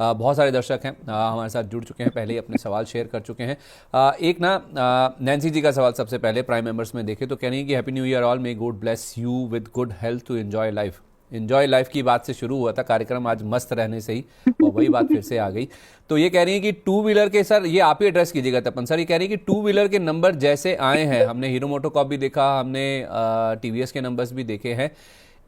बहुत सारे दर्शक हैं हमारे साथ जुड़ चुके हैं, पहले ही अपने सवाल शेयर कर चुके हैं। एक ना नैन्सी जी का सवाल सबसे पहले प्राइम मेंबर्स में देखें तो कह रही है कि happy new year all, may God bless you with good health to enjoy life. Enjoy life की बात से शुरू हुआ था कार्यक्रम, आज मस्त रहने से ही और वही बात फिर से आ गई। तो ये कह रही है कि टू व्हीलर के, सर ये आप ही एड्रेस कीजिएगा तपन सर, ये कह रही है कि टू व्हीलर के नंबर जैसे आए हैं, हमने हीरो मोटोकॉर्प भी देखा, हमने टीवीएस के नंबर्स भी देखे हैं,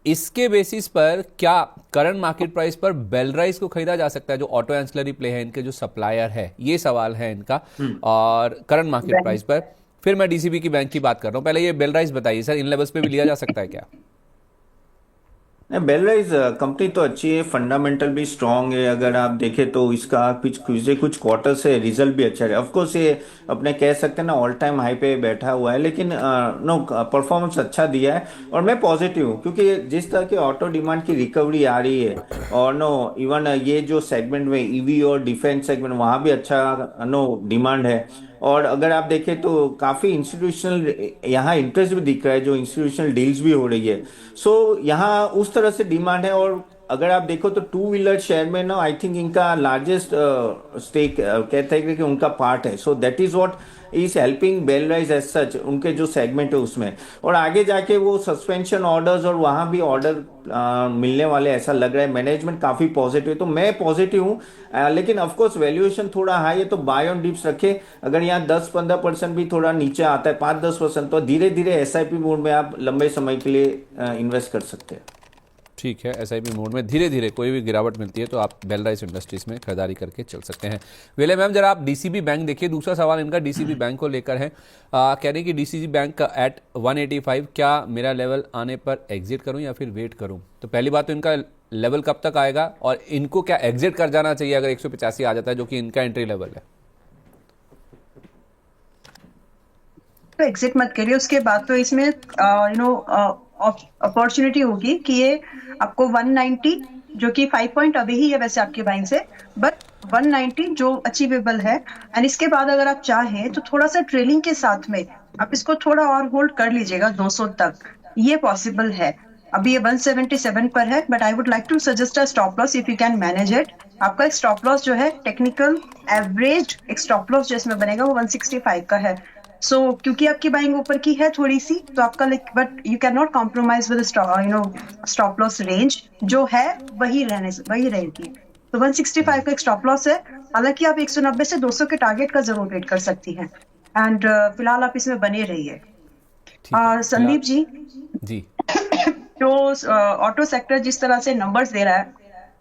इसके बेसिस पर क्या करंट मार्केट प्राइस पर बेलराइस को खरीदा जा सकता है, जो ऑटो एंसिलरी प्ले है, इनके जो सप्लायर है, ये सवाल है इनका। हम्म। और करंट मार्केट प्राइस पर फिर मैं डीसीबी की बैंक की बात कर रहा हूं, पहले ये बेलराइस बताइए सर, इन लेवल्स पे भी लिया जा सकता है क्या? नहीं, बेलराइज कंपनी तो अच्छी है, फंडामेंटल भी स्ट्रांग है। अगर आप देखें तो इसका पिछले कुछ क्वार्टर से रिजल्ट भी अच्छा है। ऑफ कोर्स ये अपने कह सकते हैं ना ऑल टाइम हाई पे बैठा हुआ है, लेकिन नो परफॉर्मेंस अच्छा दिया है। और मैं पॉजिटिव हूँ क्योंकि जिस तरह की ऑटो डिमांड की रिकवरी आ रही है, और नो इवन ये जो सेगमेंट में ईवी और डिफेंस सेगमेंट, वहाँ भी अच्छा नो डिमांड है। और अगर आप देखें तो काफी इंस्टीट्यूशनल यहाँ इंटरेस्ट भी दिख रहा है, जो इंस्टीट्यूशनल डील्स भी हो रही है। सो यहाँ उस तरह से डिमांड है। और अगर आप देखो तो टू व्हीलर शेयर में ना आई थिंक इनका लार्जेस्ट स्टेक कहते हैं कि उनका पार्ट है। So that is what is helping Belrise as such, उनके जो सेगमेंट है उसमें। और आगे जाके वो सस्पेंशन ऑर्डर्स और वहां भी ऑर्डर मिलने वाले ऐसा लग रहा है। मैनेजमेंट काफी पॉजिटिव है, तो मैं पॉजिटिव हूँ। लेकिन ऑफ कोर्स वैल्यूएशन थोड़ा हाई है, तो बाय ऑन डिप्स रखे। अगर यहाँ 10-15% भी थोड़ा नीचे आता है, 5-10%, तो धीरे धीरे एसआईपी मोड में आप लंबे समय के लिए इन्वेस्ट कर सकते हैं। ठीक है, एसआईपी मोड में धीरे धीरे कोई भी गिरावट मिलती है तो आप बेलराइस इंडस्ट्रीज में खरीदारी करके चल सकते हैं। वेले मैम जरा आप डीसीबी बैंक देखिए, दूसरा सवाल इनका डीसीबी बैंक को लेकर है। कह रहे हैं कि डीसीबी बैंक का एट 185 क्या मेरा लेवल आने पर एग्जिट करूं या फिर वेट करूं? तो पहली बात तो इनका लेवल कब तक आएगा और इनको क्या एग्जिट कर जाना चाहिए अगर 185 आ जाता है, जो कि इनका एंट्री लेवल है? तो एग्जिट मत करिए, उसके बाद तो इसमें अपॉर्चुनिटी होगी कि ये आपको 190, जो कि 5 पॉइंट अभी ही है वैसे आपके बाइंग से, बट 190 जो अचीवेबल है। एंड इसके बाद अगर आप चाहें तो थोड़ा सा ट्रेलिंग के साथ में आप इसको थोड़ा और होल्ड कर लीजिएगा 200 तक, ये पॉसिबल है। अभी ये 177 पर है, but I would like to suggest a stop loss if you can manage it. आपका एक स्टॉप लॉस जो है टेक्निकल एवरेज एक स्टॉप लॉस जो इसमें बनेगा वो 165 का है। क्योंकि आपकी बाइंग ऊपर की है थोड़ी सी, तो आपका like, but you can not compromise with stop loss range जो है वही रहेगी। तो 165 का एक स्टॉप लॉस है। हालांकि आप 190 से 200 के टारगेट का जरूर वेट कर सकती हैं। एंड फिलहाल आप इसमें बने रहिए। ठीक है फिलहाल। संदीप जी, जी। जो ऑटो सेक्टर जिस तरह से नंबर्स दे रहा है,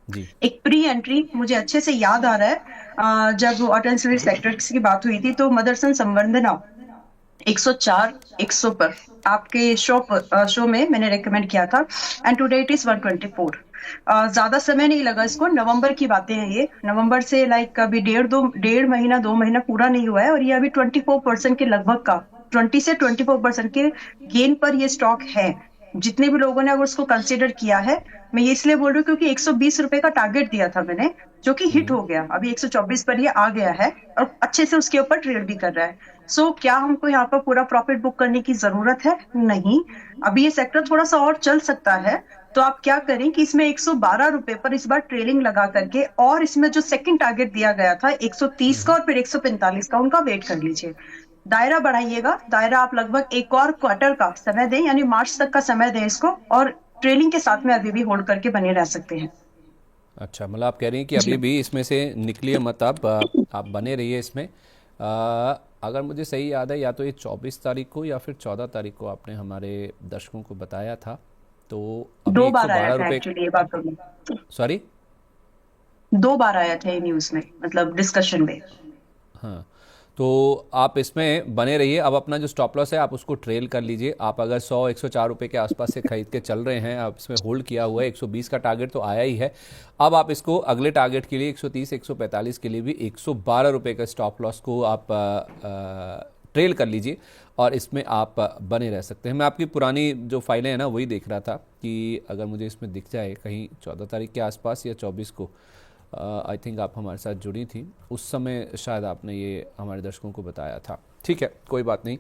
जी। एक प्री एंट्री मुझे अच्छे से याद आ रहा है। जब ऑटो एंसिलरी सेक्टर की बात हुई थी तो मदरसन संवर्धना 104 100 पर आपके शो में मैंने रेकमेंड किया था। And today it is 124। ज्यादा समय नहीं लगा इसको, नवंबर की बातें हैं ये, नवंबर से लाइक अभी डेढ़ महीना 2 महीना पूरा नहीं हुआ है, और ये अभी 24% के लगभग का, 20 से 24% के गेन पर ये स्टॉक है। जितने भी लोगों ने अगर उसको कंसिडर किया है, मैं ये इसलिए बोल रही हूँ क्योंकि 120 रुपए का टारगेट दिया था मैंने, जो कि हिट हो गया, अभी 124 पर ये आ गया है और अच्छे से उसके ऊपर ट्रेड भी कर रहा है। क्या हमको यहाँ पर पूरा प्रॉफिट बुक करने की जरूरत है? नहीं। अभी ये सेक्टर थोड़ा सा और चल सकता है। तो आप क्या करें कि इसमें 112 रुपए पर इस बार ट्रेलिंग लगा करके, और इसमें जो सेकंड टारगेट दिया गया था 130 का और फिर 145 का, उनका वेट कर लीजिए। दायरा बढ़ाइएगा, दायरा आप लगभग एक और क्वार्टर का समय दें, यानी मार्च तक का समय दें इसको, और ट्रेलिंग के साथ में अभी भी होल्ड करके बने रह सकते हैं। अच्छा, मतलब आप कह रही हैं कि जी। अभी भी इसमें से निकलिए मत, आप बने रहिए इसमें। अगर मुझे सही याद है, या तो ये 24 तारीख को या फिर 14 तारीख को आपने हमारे दर्शकों को बताया था, तो अभी 2 बार आया था ₹112। एक्चुअली ये बात में, सॉरी। 2 बार आया था ये न्यूज में, मतलब डिस्कशन में। हाँ, तो आप इसमें बने रहिए। अब अपना जो स्टॉप लॉस है आप उसको ट्रेल कर लीजिए। आप अगर 100-104 रुपये के आसपास से खरीद के चल रहे हैं, आप इसमें होल्ड किया हुआ है, 120 का टारगेट तो आया ही है। अब आप इसको अगले टारगेट के लिए 130-145 के लिए भी 112 रुपये का स्टॉप लॉस को आप ट्रेल कर लीजिए और इसमें आप बने रह सकते हैं। मैं आपकी पुरानी जो फाइलें हैं ना वही देख रहा था कि अगर मुझे इसमें दिख जाए कहीं 14 तारीख के आसपास या 24 को, आई थिंक आप हमारे साथ जुड़ी थी उस समय, शायद आपने ये हमारे दर्शकों को बताया था। ठीक है, कोई बात नहीं।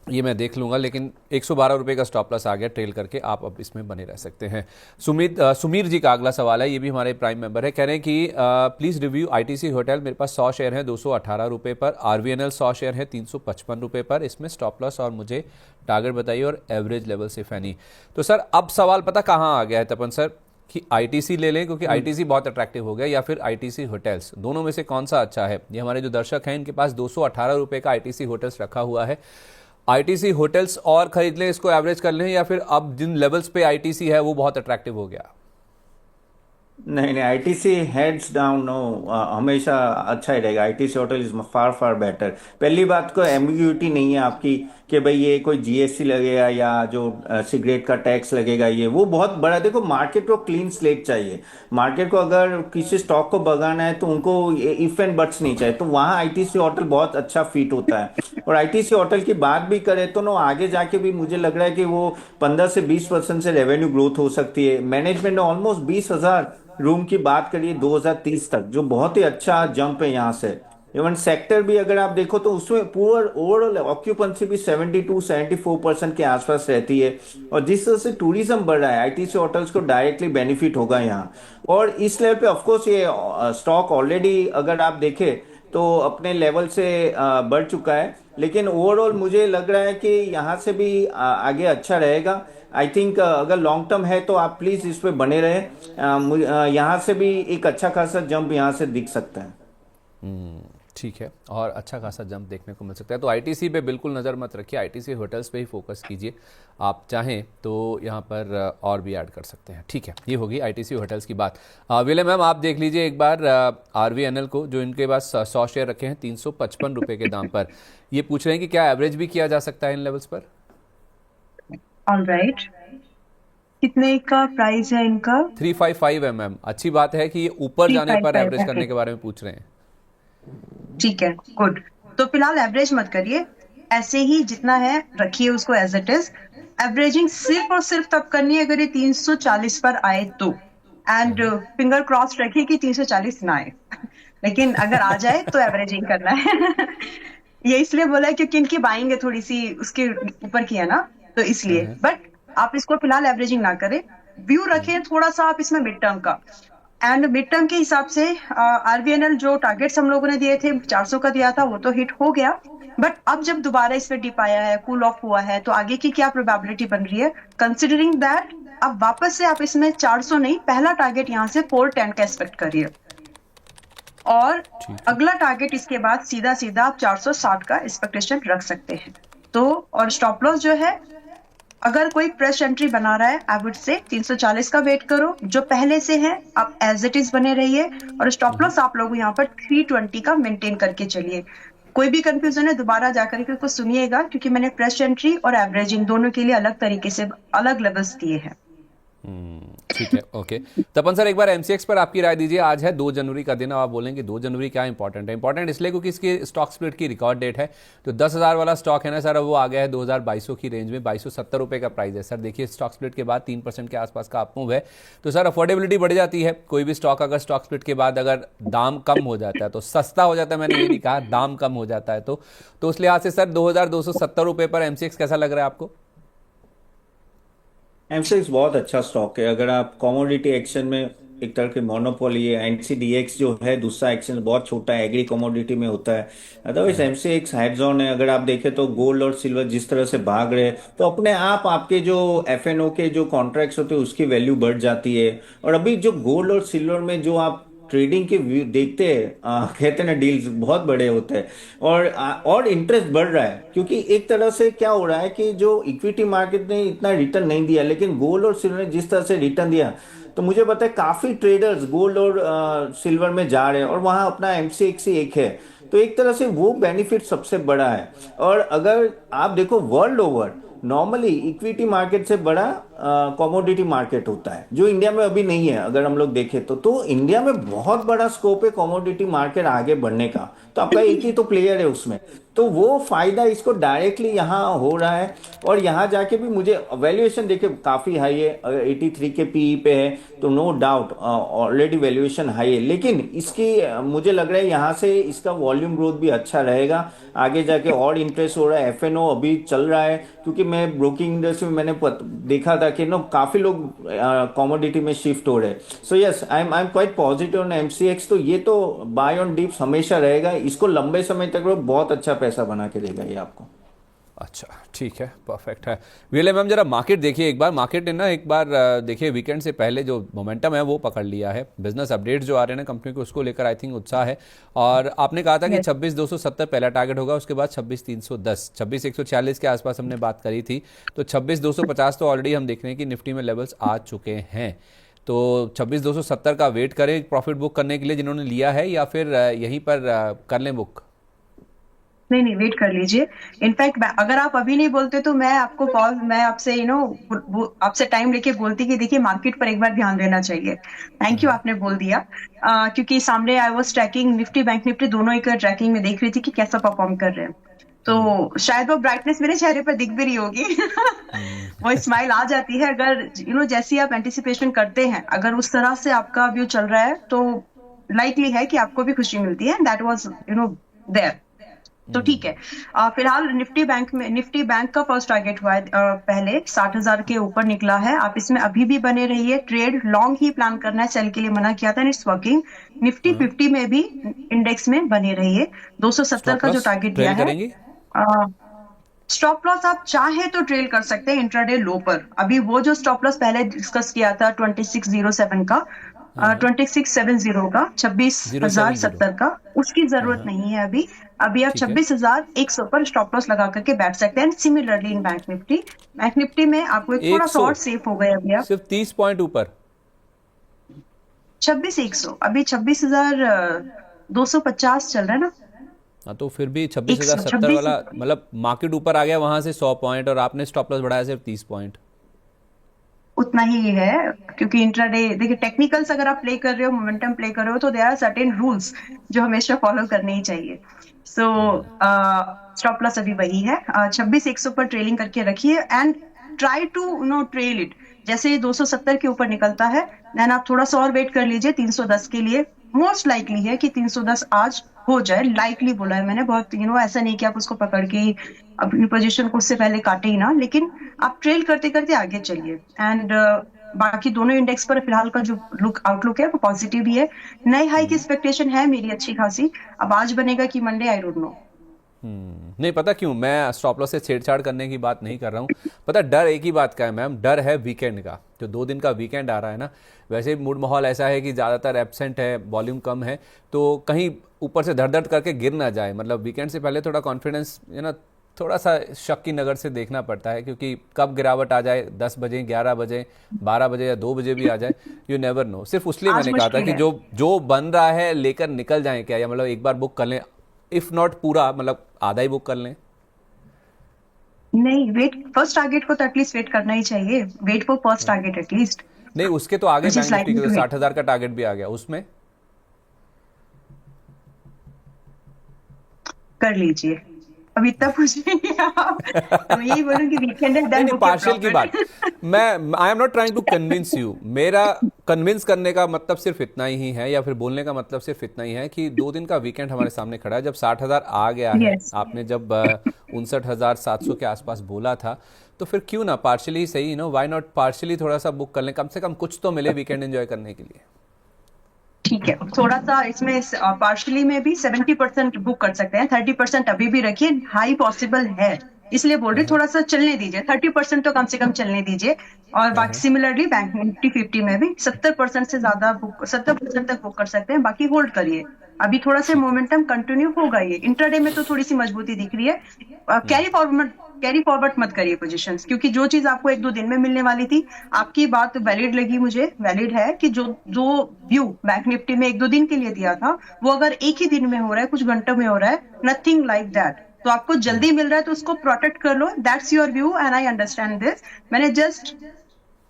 ये मैं देख लूंगा, लेकिन 112 रुपये का स्टॉप लॉस आ गया ट्रेल करके, आप अब इसमें बने रह सकते हैं। सुमीर जी का अगला सवाल है, ये भी हमारे प्राइम मेंबर है, कह रहे हैं कि प्लीज़ रिव्यू आईटीसी होटल, मेरे पास 100 शेयर हैं 218 रुपये पर, आरवीएनएल 100 शेयर है 355 रुपये पर, इसमें स्टॉप लॉस और मुझे टारगेट बताइए और एवरेज लेवल से फैनी। तो सर अब सवाल पता कहाँ आ गया है तपन सर, कि आईटीसी ले लें क्योंकि आईटीसी बहुत अट्रैक्टिव हो गया, या फिर आईटीसी होटल्स, दोनों में से कौन सा अच्छा है? ये हमारे जो दर्शक हैं इनके पास 218 रुपये का आईटीसी होटल्स रखा हुआ है, आईटीसी होटल्स और खरीद लें, इसको एवरेज कर लें, या फिर अब जिन लेवल्स पे आईटीसी है वो बहुत अट्रैक्टिव हो गया? नहीं नहीं, आईटीसी हेड्स डाउन नो, हमेशा अच्छा ही रहेगा। ITC hotel is far far better. पहली बात को एम्बिग्यूटी नहीं है आपकी कि भाई ये कोई जीएसटी लगेगा या जो सिगरेट का टैक्स लगेगा, ये वो बहुत बड़ा। देखो मार्केट को क्लीन स्लेट चाहिए। मार्केट को अगर किसी स्टॉक को भगाना है तो उनको इफ एंड बट्स नहीं चाहिए, तो वहाँ आईटीसी होटल बहुत अच्छा फिट होता है। और आईटीसी होटल की बात भी करें तो ना, आगे जाके भी मुझे लग रहा है कि वो 15 से 20% से रेवेन्यू ग्रोथ हो सकती है। मैनेजमेंट ने ऑलमोस्ट 20,000 रूम की बात करिए 2030 तक, जो बहुत ही अच्छा जंप है यहाँ से। इवन सेक्टर भी अगर आप देखो तो उसमें पूरा ओवरऑल ऑक्यूपेंसी भी 72-74% के आसपास रहती है। और जिस तरह से टूरिज्म बढ़ रहा है, आईटीसी होटल्स को डायरेक्टली बेनिफिट होगा यहाँ। और इस लेवल पे ऑफकोर्स ये स्टॉक ऑलरेडी अगर आप देखें तो अपने लेवल से बढ़ चुका है, लेकिन ओवरऑल मुझे लग रहा है कि यहाँ से भी आगे अच्छा रहेगा। आई थिंक अगर लॉन्ग टर्म है तो आप प्लीज इस पे बने रहे। यहाँ से भी एक अच्छा खासा जंप यहाँ से दिख सकता है। ठीक है, और अच्छा खासा जंप देखने को मिल सकता है। तो आईटीसी पे बिल्कुल नज़र मत रखिए, आईटीसी होटल्स पे ही फोकस कीजिए। आप चाहें तो यहाँ पर और भी ऐड कर सकते हैं। ठीक है, ये होगी आईटीसी होटल्स की बात। विले मैम आप देख लीजिए एक बार आरवीएनएल को, जो इनके पास 100 शेयर रखे हैं 355 रुपये के दाम पर। ये पूछ रहे हैं कि क्या एवरेज भी किया जा सकता है इन लेवल्स पर? ऑलराइट, कितने का प्राइस है इनका? 355 है मैम। अच्छी बात है कि ये ऊपर जाने पर 355, एवरेज ओके, करने के बारे में पूछ रहे हैं। ठीक है, गुड। तो फिलहाल एवरेज मत करिए, ऐसे ही जितना है रखिए उसको एज इट इज। एवरेजिंग सिर्फ और सिर्फ तब करनी है अगर ये 340 पर आए तो, एंड फिंगर क्रॉस रखिए कि 340 ना आए लेकिन अगर आ जाए तो एवरेजिंग करना है ये इसलिए बोला है क्योंकि इनकी बाइंग है थोड़ी सी उसके ऊपर की है ना, तो इसलिए। बट आप इसको फिलहाल एवरेजिंग ना करें, व्यू रखें थोड़ा सा आप इसमें मिड टर्म का। एंड मिड टर्म के हिसाब से आरबीएनएल जो टारगेट्स हम लोगों ने दिए थे 400 का दिया था, वो तो हिट हो गया। बट अब जब दोबारा इस पे डिप आया है, कूल ऑफ हुआ है, तो आगे की क्या प्रोबेबिलिटी बन रही है, कंसिडरिंग दैट अब वापस से आप इसमें 400 नहीं, पहला टारगेट यहाँ से 410 का एक्सपेक्ट करिए, और अगला टारगेट इसके बाद सीधा सीधा आप 460 का एक्सपेक्टेशन रख सकते हैं। तो और स्टॉप लॉस जो है, अगर कोई फ्रेश एंट्री बना रहा है आई वुड से 340 का वेट करो, जो पहले से है आप एज इट इज बने रहिए, और स्टॉप लॉस आप लोग यहाँ पर 320 का मेंटेन करके चलिए। कोई भी कंफ्यूजन है दोबारा जाकर के उसको सुनिएगा, क्योंकि मैंने फ्रेश एंट्री और एवरेजिंग दोनों के लिए अलग तरीके से अलग लेवल्स दिए हैं। ठीक है, ओके। तपन सर एक बार एमसीएक्स पर आपकी राय दीजिए। आज है 2 जनवरी का दिन, आप बोलेंगे 2 जनवरी क्या इंपॉर्टेंट है? इंपॉर्टेंट इसलिए क्योंकि इसकी स्टॉक स्प्लिट की रिकॉर्ड डेट है। तो 10,000 वाला स्टॉक है ना सर, अब वो आ गया है 2,200 की रेंज में, 2,270 रुपये का प्राइस है सर। देखिए स्टॉक स्प्लिट के बाद 3% के आसपास का अप मूव है, तो सर अफोर्डेबिलिटी बढ़ जाती है। कोई भी स्टॉक अगर स्टॉक स्प्लिट के बाद अगर दाम कम हो जाता है तो सस्ता हो जाता है, मैंने ये नहीं कहा, दाम कम हो जाता है। तो उस लिहाज से सर 2,270 रुपये पर एमसीएक्स कैसा लग रहा है आपको? एमसेक्स बहुत अच्छा स्टॉक है। अगर आप कमोडिटी एक्शन में, एक तरह की मोनोपोली है, एनसीडीएक्स जो है दूसरा एक्शन बहुत छोटा है, एग्री कमोडिटी में होता है। अदरवाइज एमसीएक्स हेड्स ऑन है। अगर आप देखें तो गोल्ड और सिल्वर जिस तरह से भाग रहे हैं, तो अपने आप आपके जो एफएनओ के जो कॉन्ट्रैक्ट्स होते हैं उसकी वैल्यू बढ़ जाती है। और अभी जो गोल्ड और सिल्वर में जो आप ट्रेडिंग के व्यू देखते हैं, कहते हैं ना, डील्स बहुत बड़े होते हैं। और इंटरेस्ट बढ़ रहा है, क्योंकि एक तरह से क्या हो रहा है कि जो इक्विटी मार्केट ने इतना रिटर्न नहीं दिया, लेकिन गोल्ड और सिल्वर ने जिस तरह से रिटर्न दिया, तो मुझे पता है काफी ट्रेडर्स गोल्ड और सिल्वर में जा रहे हैं, और वहां अपना एमसीएक्स ही एक है। तो एक तरह से वो बेनिफिट सबसे बड़ा है। और अगर आप देखो world over, normally equity market से बड़ा कमोडिटी मार्केट होता है, जो इंडिया में अभी नहीं है अगर हम लोग देखें तो इंडिया में बहुत बड़ा स्कोप है कमोडिटी मार्केट आगे बढ़ने का। तो आपका एक ही तो प्लेयर है उसमें, तो वो फायदा इसको डायरेक्टली यहाँ हो रहा है। और यहाँ जाके भी मुझे वैल्यूएशन देखे काफी हाई है, 83 के पीई पे है, तो no doubt already valuation high है। लेकिन इसकी मुझे लग रहा है यहाँ से इसका वॉल्यूम ग्रोथ भी अच्छा रहेगा आगे जाके। और इंटरेस्ट हो रहा है, एफएनओ अभी चल रहा है, क्योंकि मैं ब्रोकिंग इंडस्ट्री में मैंने देखा था कि काफी लोग कमोडिटी में शिफ्ट हो रहे हैं। So yes, I am quite positive on MCX. तो ये तो बाय ऑन डिप्स हमेशा रहेगा, इसको लंबे समय तक बहुत अच्छा पैसा बना के देगा ये आपको। अच्छा, ठीक है, परफेक्ट है। वीएलए मैम जरा मार्केट देखिए एक बार। मार्केट ने ना एक बार देखिए वीकेंड से पहले जो मोमेंटम है वो पकड़ लिया है। बिजनेस अपडेट्स जो आ रहे हैं ना कंपनी को, उसको लेकर आई थिंक उत्साह है। और आपने कहा था कि 26,270 पहला टारगेट होगा, उसके बाद 26,310, 26,140 के आसपास हमने बात करी थी। तो 26,250 तो ऑलरेडी हम देख रहे हैं कि निफ्टी में लेवल्स आ चुके हैं। तो 26,270 का वेट करें प्रॉफिट बुक करने के लिए जिन्होंने लिया है, या फिर यहीं पर कर लें बुक? नहीं नहीं, वेट कर लीजिए। इनफैक्ट अगर आप अभी नहीं बोलते तो मैं आपसे आपसे टाइम लेके बोलती कि देखिए मार्केट पर एक बार ध्यान देना चाहिए। थैंक यू, आपने बोल दिया। क्योंकि सामने I was tracking Nifty bank Nifty दोनों एक ट्रैकिंग में देख रही थी कि कैसा परफॉर्म कर रहे हैं। तो शायद वो ब्राइटनेस मेरे चेहरे पर दिख भी रही होगी। वो स्माइल आ जाती है अगर जैसी आप एंटिसिपेशन करते हैं, अगर उस तरह से आपका व्यू चल रहा है तो लाइकली है कि आपको भी खुशी मिलती है। That was there. तो ठीक है। फिलहाल निफ्टी बैंक का फर्स्ट टारगेट हुआ है, पहले 60,000 के ऊपर निकला है। आप इसमें अभी भी बने रहिए। ट्रेड लॉन्ग ही प्लान करना है, सेल के लिए मना किया था, इट्स वर्किंग। निफ्टी 50 में भी इंडेक्स में बने रहिए। 270 का जो टारगेट दिया है। स्टॉप लॉस आप चाहे तो ट्रेल कर सकते हैं इंट्राडे लो पर। अभी वो जो स्टॉप लॉस पहले डिस्कस किया था 2607 का, 2670 का, 26,070 का, उसकी जरूरत नहीं है अभी। अभी आप 26,100 पर स्टॉप लॉस लगा करके बैठ सकते हैं। सिमिलरली इन बैंक निफ्टी में आपको एक थोड़ा सा और सेफ हो गए अभी आप। सिर्फ 30 पॉइंट ऊपर 26,100, अभी 26,250 चल रहा है ना। हाँ, तो फिर भी 26,070 वाला मतलब मार्केट ऊपर आ गया वहां से 100 पॉइंट, और आपने स्टॉप लॉस बढ़ाया सिर्फ 30 पॉइंट। उतना ही है, क्योंकि इंट्राडे देखिए टेक्निकल्स अगर आप प्ले कर रहे हो, मोमेंटम प्ले कर रहे हो, तो देयर आर सर्टेन रूल्स जो हमेशा फॉलो करने ही चाहिए। सो स्टॉप लॉस अभी वही है, 26,100 पर ट्रेलिंग करके रखिए and try to trail it. जैसे ये 270 के ऊपर निकलता है, देन आप थोड़ा सा और वेट कर लीजिए 310 के लिए। मोस्ट लाइकली है कि 310 आज हो जाए, लाइकली बोला है मैंने, बहुत ऐसा नहीं कि आप उसको पकड़ के अपनी पोजीशन को उससे पहले काटे ही ना, लेकिन आप ट्रेल करते करते आगे चलिए। एंड बाकी दोनों इंडेक्स पर फिलहाल का जो आउटलुक है वो पॉजिटिव ही है। नए हाई की एक्सपेक्टेशन है मेरी अच्छी खासी। अब आज बनेगा कि मंडे, आई डोंट नो। नहीं पता क्यों मैं स्टॉप लॉस से छेड़छाड़ करने की बात नहीं कर रहा हूँ। पता डर एक ही बात का है मैम, डर है वीकेंड का। जो 2 दिन का वीकेंड आ रहा है ना, वैसे मूड माहौल ऐसा है कि ज़्यादातर एब्सेंट है, वॉल्यूम कम है, तो कहीं ऊपर से धड़ धड़ करके गिर ना जाए। मतलब वीकेंड से पहले थोड़ा कॉन्फिडेंस थोड़ा सा शक की नज़र से देखना पड़ता है, क्योंकि कब गिरावट आ जाए, 10 बजे, 11 बजे, 12 बजे या 2 बजे भी आ जाए, यू नेवर नो। सिर्फ उसलिए मैंने कहा था कि जो बन रहा है लेकर निकल जाएं क्या, या मतलब एक बार बुक कर लें, इफ नॉट पूरा मतलब आधा ही बुक कर लें। नहीं, वेट फर्स्ट टारगेट को तो एटलीस्ट वेट करना ही चाहिए। Wait for first target at least. नहीं, उसके तो आगे बैंक निफ्टी के तो 60,000 का टारगेट भी आ गया, उसमें कर लीजिए। अब इतना पूछेंगे आप तो यही बोलूंगी वीकेंड है, देन पार्शियल की बात मैं I am not trying to convince you. मेरा कन्विंस करने का मतलब सिर्फ इतना ही है, या फिर बोलने का मतलब सिर्फ इतना ही है कि 2 दिन का वीकेंड हमारे सामने खड़ा है। जब 60,000 आ गया है, आपने जब 59,700 के आसपास बोला था, तो फिर क्यों ना पार्शियली सही, व्हाई नॉट पार्शियली थोड़ा सा बुक कर लें, कम से कम कुछ तो मिले वीकेंड एंजॉय करने के लिए। ठीक है, थोड़ा सा इसमें पार्शियली में भी 70% बुक कर सकते हैं, 30% अभी भी रखिए। हाई पॉसिबल है, इसलिए बोल रही थोड़ा सा चलने दीजिए, 30% तो कम से कम चलने दीजिए। और बाकी सिमिलरली बैंक निफ्टी 50 में भी 70% से ज्यादा 70% तक बुक कर सकते हैं, बाकी होल्ड करिए। अभी थोड़ा सा मोमेंटम कंटिन्यू होगा। ये इंट्राडे में तो थोड़ी सी मजबूती दिख रही है। कैरी फॉरवर्ड मत करिए पोजीशंस, क्योंकि जो चीज आपको 1-2 दिन में मिलने वाली थी, आपकी बात वैलिड लगी मुझे, वैलिड है कि जो व्यू बैंक निफ्टी में 1-2 दिन के लिए दिया था, वो अगर एक ही दिन में हो रहा है, कुछ घंटों में हो रहा है, नथिंग लाइक दैट। तो आपको जल्दी मिल रहा है तो उसको प्रोटेक्ट कर लो, that's your view and I understand this. मैंने जस्ट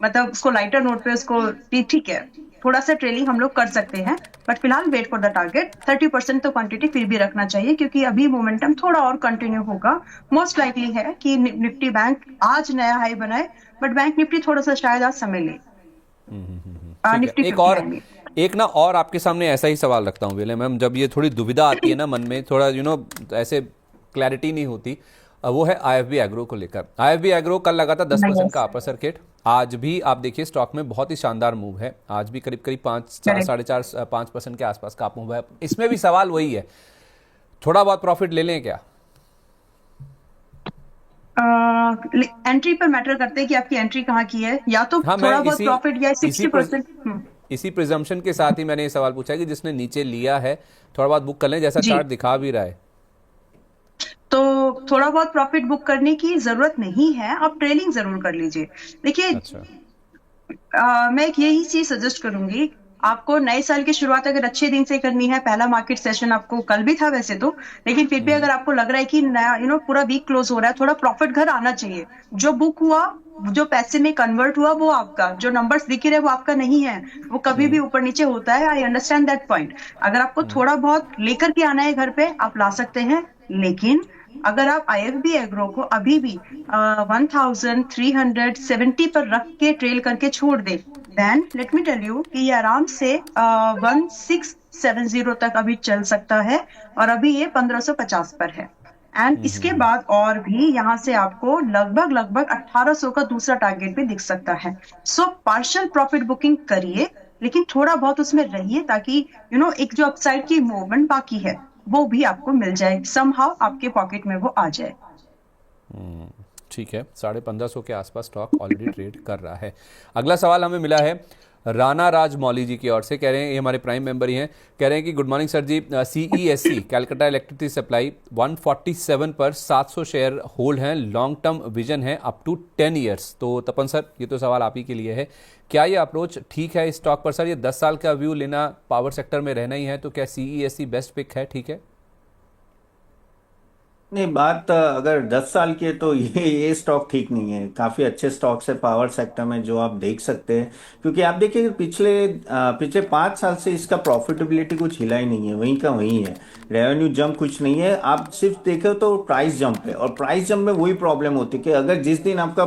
मतलब उसको लाइटर नोट पे उसको ठीक है, थोड़ा सा ट्रेलिंग हम लोग कर सकते हैं, बट फिलहाल वेट फॉर द टारगेट। 30% तो क्वांटिटी फिर भी रखना चाहिए, क्योंकि अभी मोमेंटम थोड़ा और कंटिन्यू होगा। मोस्ट लाइकली है कि निफ्टी बैंक आज नया हाई बनाए, बट बैंक निफ्टी थोड़ा सा शायद आज समय ले, ठीक है। निफ्टी एक 50 और, आई मीन। एक ना और आपके सामने ऐसा ही सवाल रखता हूँ विले मैम, जब ये थोड़ी दुविधा आती है ना मन में, थोड़ा ऐसे क्लैरिटी नहीं होती, वो है आईएफबी एग्रो को लेकर। आईएफबी एग्रो कल लगा था 10% का अपर सर्किट, आज भी आप देखिए स्टॉक में बहुत ही शानदार मूव है, आज भी करीब करीब 4.5-5% के आसपास का मूव है। इसमें भी सवाल वही है, थोड़ा बहुत प्रॉफिट ले लें क्या? एंट्री पर मैटर करते हैं कि आपकी एंट्री कहाँ की है, या तो हाँ, मैं थोड़ा बहुत इसी प्रॉफिट या इसी 60%। इसी प्रिजम्पशन के साथ ही मैंने ये सवाल पूछा कि जिसने नीचे लिया है थोड़ा बहुत बुक कर लें, जैसा जी, चार्ट दिखा भी रहा है। तो थोड़ा बहुत प्रॉफिट बुक करने की जरूरत नहीं है, आप ट्रेलिंग जरूर कर लीजिए। देखिए, अच्छा। मैं एक यही चीज सजेस्ट करूंगी आपको, नए साल की शुरुआत अगर अच्छे दिन से करनी है, पहला मार्केट सेशन आपको कल भी था वैसे तो, लेकिन फिर भी अगर आपको लग रहा है कि नया पूरा वीक क्लोज हो रहा है, थोड़ा प्रॉफिट घर आना चाहिए। जो बुक हुआ, जो पैसे में कन्वर्ट हुआ, वो आपका, जो नंबर्स दिख रहे हैं वो आपका नहीं है। वो कभी भी ऊपर नीचे होता है, आई अंडरस्टैंड दैट पॉइंट। अगर आपको थोड़ा बहुत लेकर के आना है घर पे, आप ला सकते हैं, लेकिन अगर आप आईएफबी एग्रो को अभी भी 1370 पर रख के ट्रेल करके छोड़ दे, then let me tell you कि ये आराम से 1670 तक अभी चल सकता है, और अभी ये 1550 पर है। एंड इसके बाद और भी यहाँ से आपको लगभग लगभग 1800 का दूसरा टारगेट भी दिख सकता है। सो पार्शियल प्रॉफिट बुकिंग करिए, लेकिन थोड़ा बहुत उसमें रहिए, ताकि एक जो अपसाइड की मूवमेंट बाकी है वो भी आपको मिल जाए, समहाउ आपके पॉकेट में वो आ जाए। ठीक है, 1550 के आसपास स्टॉक ऑलरेडी ट्रेड कर रहा है। अगला सवाल हमें मिला है राणा राज मौली जी की ओर से, कह रहे हैं, ये हमारे प्राइम मेंबर ही हैं, कह रहे हैं कि गुड मॉर्निंग सर जी, सीईएससी कैलकाटा इलेक्ट्रिसिटी सप्लाई 147 पर 700 शेयर होल्ड हैं, लॉन्ग टर्म विजन है अप टू 10 ईयर्स। तो तपन सर, ये तो सवाल आप ही के लिए है, क्या ये अप्रोच ठीक है इस स्टॉक पर सर? ये 10 साल का व्यू लेना, पावर सेक्टर में रहना ही है, तो क्या सीईएससी बेस्ट पिक है? ठीक है। नहीं, बात अगर 10 साल की है तो ये स्टॉक ठीक नहीं है। काफी अच्छे स्टॉक्स है पावर सेक्टर में जो आप देख सकते हैं, क्योंकि आप देखिए कि पिछले 5 साल से इसका प्रॉफिटेबिलिटी कुछ हिला ही नहीं है, वहीं का वहीं है। रेवेन्यू जंप कुछ नहीं है, आप सिर्फ देखो तो प्राइस जंप है, और प्राइस जंप में वही प्रॉब्लम होती है कि अगर जिस दिन आपका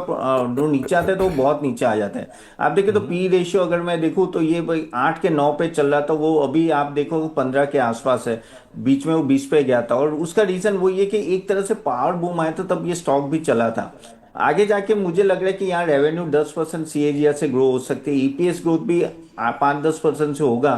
जो नीचे आता है तो वो बहुत नीचे आ जाता है। आप देखिए तो पी रेशियो अगर मैं देखूँ तो ये भाई 8 के 9 पे चल रहा था, वो अभी आप देखो 15 के आसपास है, बीच में वो 20 पे गया था। और उसका रीजन वो ये कि एक तरह से पावर बूम आया था, तब ये स्टॉक भी चला था। आगे जाके मुझे लग रहा है कि यहाँ रेवेन्यू 10% सीएजीआर से ग्रो हो सकती है, ईपीएस ग्रोथ भी 5-10% से होगा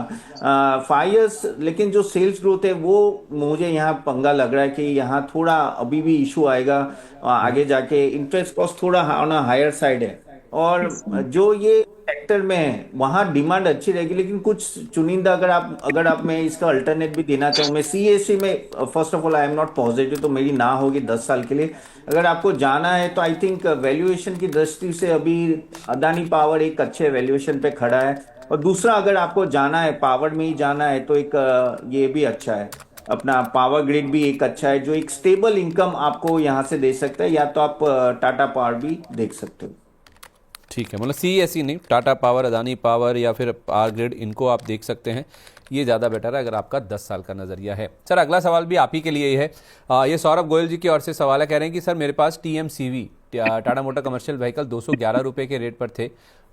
5 ईयर्स। लेकिन जो सेल्स ग्रोथ है वो मुझे यहाँ पंगा लग रहा है कि यहाँ थोड़ा अभी भी इशू आएगा। आगे जाके इंटरेस्ट कॉस्ट थोड़ा ऑन हायर साइड है, और जो ये सेक्टर में है वहाँ डिमांड अच्छी रहेगी। लेकिन कुछ चुनिंदा, अगर आप मैं इसका अल्टरनेट भी देना चाहूँ, मैं सीएससी में first of all I am not positive, तो मेरी ना होगी 10 साल के लिए। अगर आपको जाना है तो आई थिंक वैल्यूएशन की दृष्टि से अभी अदानी पावर एक अच्छे वैल्यूएशन पे खड़ा है। और दूसरा, अगर आपको जाना है पावर में ही जाना है तो एक ये भी अच्छा है, अपना पावर ग्रिड भी एक अच्छा है, जो एक स्टेबल इनकम आपको यहाँ से दे सकता है। या तो आप टाटा पावर भी देख सकते हो। ठीक है, मतलब सीईएससी नहीं, टाटा पावर, अदानी पावर या फिर पावर ग्रिड, इनको आप देख सकते हैं, ये ज़्यादा बेटर है अगर आपका 10 साल का नज़रिया है। सर, अगला सवाल भी आप ही के लिए ही है। ये सौरभ गोयल जी की ओर से सवाल है, कह रहे हैं कि सर मेरे पास टीएमसीवी, टाटा मोटर कमर्शियल व्हीकल 211 रुपये के रेट पर थे,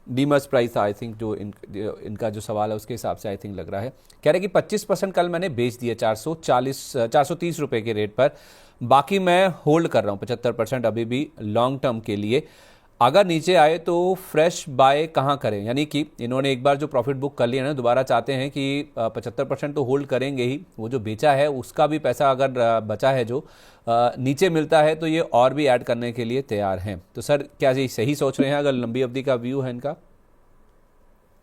डीमर्स प्राइस था आई थिंक, जो इनका जो सवाल है उसके हिसाब से आई थिंक लग रहा है। कह रहे हैं कि 25% कल मैंने बेच दिया 430 रुपये के रेट पर, बाकी मैं होल्ड कर रहा हूँ 75% अभी भी लॉन्ग टर्म के लिए। अगर नीचे आए तो फ्रेश बाय कहाँ करें? यानी कि इन्होंने एक बार जो प्रॉफिट बुक कर लिया ना, दोबारा चाहते हैं कि 75% तो होल्ड करेंगे ही, वो जो बेचा है उसका भी पैसा अगर बचा है जो नीचे मिलता है तो ये और भी ऐड करने के लिए तैयार हैं। तो सर, क्या ये सही सोच रहे हैं अगर लंबी अवधि का व्यू है इनका?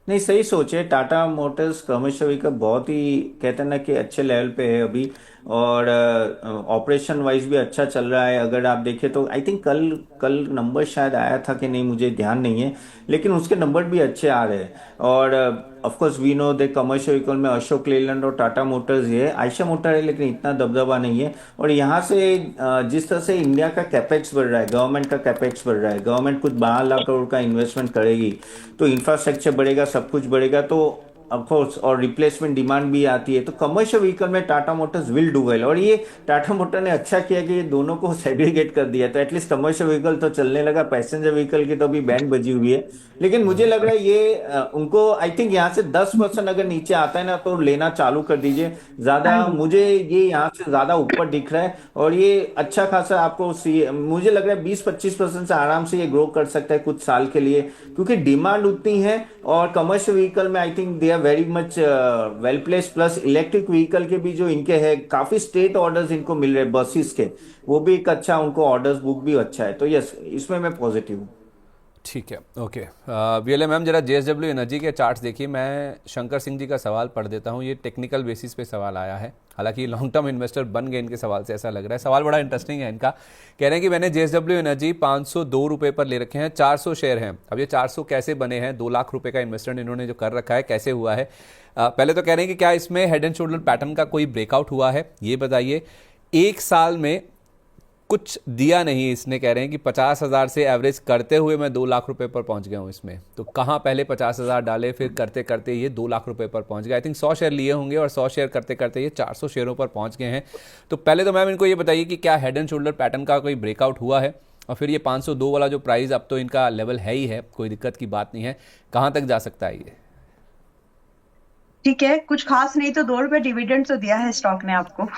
नहीं, सही सोचे। टाटा मोटर्स कमर्शियल व्हीकल बहुत ही कहते हैं ना कि अच्छे लेवल पे है अभी। और ऑपरेशन वाइज भी अच्छा चल रहा है। अगर आप देखें तो आई थिंक कल कल नंबर शायद आया था कि नहीं, मुझे ध्यान नहीं है, लेकिन उसके नंबर भी अच्छे आ रहे हैं। और of course we know the commercial vehicle में अशोक लेलैंड और टाटा मोटर्स है, आयशा मोटर है, लेकिन इतना दबदबा नहीं है। और यहाँ से जिस तरह से इंडिया का कैपेक्स बढ़ रहा है, गवर्नमेंट का कैपेक्स बढ़ रहा है, गवर्नमेंट कुछ 12 लाख करोड़ का इन्वेस्टमेंट करेगी, तो इंफ्रास्ट्रक्चर बढ़ेगा, सब कुछ बढ़ेगा, तो ऑफकोर्स और रिप्लेसमेंट डिमांड भी आती है, तो कमर्शियल व्हीकल में Tata Motors will do well. और ये टाटा मोटर ने अच्छा किया कि ये दोनों को सेग्रीगेट कर दिया, तो एटलीस्ट कमर्शियल व्हीकल तो चलने लगा, पैसेंजर व्हीकल की तो अभी बैंड बजी हुई है। लेकिन मुझे लग रहा है ये उनको आई थिंक यहाँ से 10% अगर नीचे आता है ना तो लेना चालू कर दीजिए। ज्यादा मुझे ये यहाँ से ज्यादा ऊपर दिख रहा है, और ये अच्छा खासा आपको मुझे लग रहा है 20-25% से आराम से ये ग्रो कर सकता है कुछ साल के लिए, क्योंकि डिमांड उतनी है। और कमर्शियल व्हीकल में I think they are very much well place. Plus electric vehicle के भी जो इनके है, काफी स्टेट ऑर्डर्स इनको मिल रहे हैं बसेस के, वो भी एक अच्छा, उनको ऑर्डर्स बुक भी अच्छा है, तो यस इसमें मैं पॉजिटिव हूँ। ठीक है, ओके। वीएलए मैम जरा जेएसडब्ल्यू एनर्जी के चार्ट्स देखिए। मैं शंकर सिंह जी का सवाल पढ़ देता हूँ, ये टेक्निकल बेसिस पे सवाल आया है, हालांकि लॉन्ग टर्म इन्वेस्टर बन गए इनके सवाल से, ऐसा लग रहा है। सवाल बड़ा इंटरेस्टिंग है इनका। कह रहे हैं कि मैंने जेएसडब्ल्यू एनर्जी 502 रुपये पर ले रखे हैं, 400 शेयर हैं। अब ये 400 कैसे बने हैं? 2 लाख रुपए का इन्वेस्टमेंट इन्होंने जो कर रखा है, कैसे हुआ है? पहले तो कह रहे हैं कि क्या इसमें हेड एंड शोल्डर पैटर्न का कोई ब्रेकआउट हुआ है, ये बताइए। एक साल में कुछ दिया नहीं इसने, कह रहे हैं कि 50,000 से एवरेज करते हुए मैं 2 लाख रुपए पर पहुंच गया हूं इसमें। तो कहाँ पहले 50,000 डाले, फिर करते करते ये 2 लाख रुपए पर पहुंच गए। आई थिंक 100 शेयर लिए होंगे और 100 शेयर करते करते ये 400 शेयरों पर पहुंच गए हैं। तो पहले तो मैम इनको ये बताइए कि क्या हेड एंड शोल्डर पैटर्न का कोई ब्रेकआउट हुआ है, और फिर ये 502 वाला जो प्राइस अब तो इनका लेवल है ही है, कोई दिक्कत की बात नहीं है, कहाँ तक जा सकता है ये? ठीक है, कुछ खास नहीं तो 2 रुपए डिविडेंड तो दिया है स्टॉक ने आपको।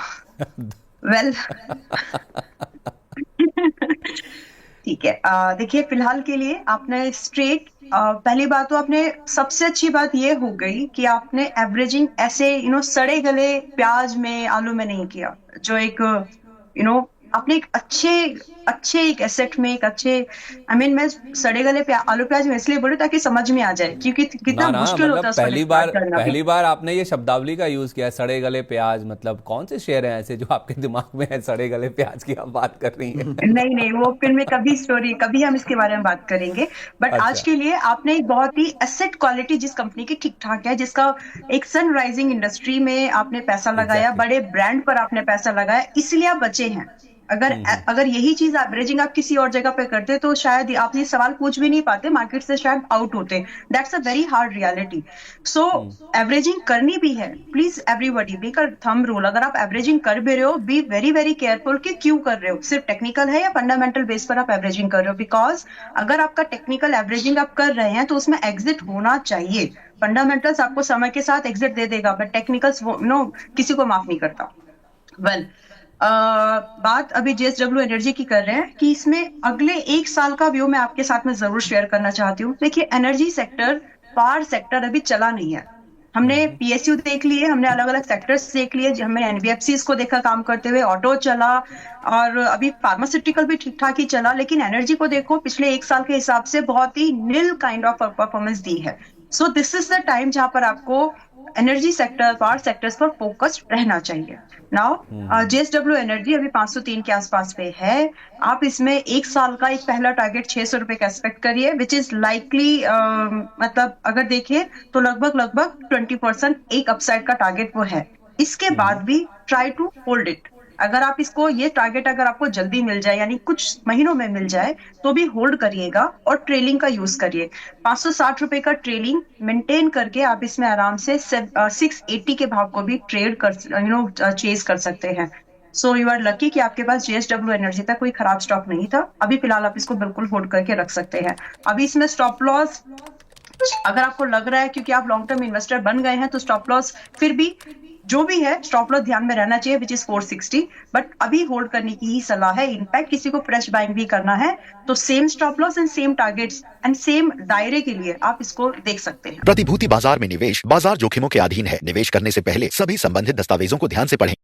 वेल ठीक है, देखिए फिलहाल के लिए आपने स्ट्रेट, पहली बात तो आपने, सबसे अच्छी बात ये हो गई कि आपने एवरेजिंग ऐसे सड़े गले प्याज में, आलू में नहीं किया, जो एक आपने एक अच्छे एक एसेट में एक अच्छे, मैं सड़े गले आलू प्याज में इसलिए बोलूं ताकि समझ में आ जाए, क्योंकि कितना ना मुश्किल मतलब होता है उसको डिस्कार्ड करना भी। पहली बार आपने ये शब्दावली का यूज किया, सड़े गले प्याज। मतलब कौन से शेयर हैं ऐसे जो आपके दिमाग में है, सड़े गले प्याज की आप बात कर रही हैं? नहीं, वो फिर में कभी हम इसके बारे में बात करेंगे। बट आज अच्छा। के लिए आपने एक बहुत ही एसेट क्वालिटी जिस कंपनी की ठीक ठाक है, जिसका एक सनराइजिंग इंडस्ट्री में आपने पैसा लगाया, Exactly. बड़े ब्रांड पर आपने पैसा लगाया, इसलिए आप बचे हैं। अगर यही चीज एवरेजिंग आप किसी और जगह पे करते तो शायद आप ये सवाल पूछ भी नहीं पाते, मार्केट से शायद आउट होते। That's a very hard reality. So averaging करनी भी है, please everybody make a thumb rule. अगर आप एवरेजिंग कर भी रहे हो, बी वेरी वेरी केयरफुल कि क्यों कर रहे हो, सिर्फ टेक्निकल है या फंडामेंटल बेस पर आप एवरेजिंग कर रहे हो। बिकॉज अगर आपका टेक्निकल एवरेजिंग आप कर रहे हैं तो उसमें एग्जिट होना चाहिए। फंडामेंटल्स आपको समय के साथ एग्जिट दे देगा, बट टेक्निकल्स किसी को माफ नहीं करता। वेल, बात अभी जेएसडब्ल्यू एनर्जी की कर रहे हैं कि इसमें अगले 1 साल का व्यू मैं आपके साथ में जरूर शेयर करना चाहती हूँ। देखिए, एनर्जी सेक्टर, पावर सेक्टर अभी चला नहीं है। हमने पीएसयू देख लिए, हमने अलग अलग सेक्टर्स देख लिए, हमने एनबीएफसीज को देखा काम करते हुए, ऑटो चला, और अभी फार्मास्यूटिकल भी ठीक ठाक ही चला। लेकिन एनर्जी को देखो, पिछले 1 साल के हिसाब से बहुत ही नील काइंड ऑफ परफॉर्मेंस दी है। So this is the time जहां पर आपको एनर्जी सेक्टर, पावर सेक्टर्स पर फोकस्ड रहना चाहिए। नाउ जेएसडब्ल्यू एनर्जी अभी 503 के आसपास पे है। आप इसमें 1 साल का एक पहला टारगेट 600 रुपए का एक्सपेक्ट करिए, विच इज लाइकली, मतलब अगर देखिए तो लगभग 20% एक अपसाइड का टारगेट वो है। इसके बाद भी ट्राई टू होल्ड इट। अगर आप इसको, ये टारगेट अगर आपको जल्दी मिल जाए, यानी कुछ महीनों में मिल जाए, तो भी होल्ड करिएगा और ट्रेलिंग का यूज करिए। 560 रुपए का ट्रेलिंग मेंटेन करके आप इसमें आराम से 680 के भाव को भी ट्रेड कर, चेज कर सकते हैं। सो यू आर लकी कि आपके पास जेएसडब्ल्यू एनर्जी तक कोई खराब स्टॉक नहीं था। अभी फिलहाल आप इसको बिल्कुल होल्ड करके रख सकते हैं। अभी इसमें स्टॉप लॉस, अगर आपको लग रहा है क्योंकि आप लॉन्ग टर्म इन्वेस्टर बन गए हैं, तो स्टॉप लॉस फिर भी जो भी है, स्टॉप लॉस ध्यान में रहना चाहिए, विच इज 460। बट अभी होल्ड करने की ही सलाह है। इनफैक्ट किसी को फ्रेश बाइंग भी करना है तो same stop loss and same targets and same दायरे के लिए आप इसको देख सकते हैं। प्रतिभूति बाजार में निवेश बाजार जोखिमों के अधीन है। निवेश करने से पहले सभी संबंधित दस्तावेजों को ध्यान से पढ़ें।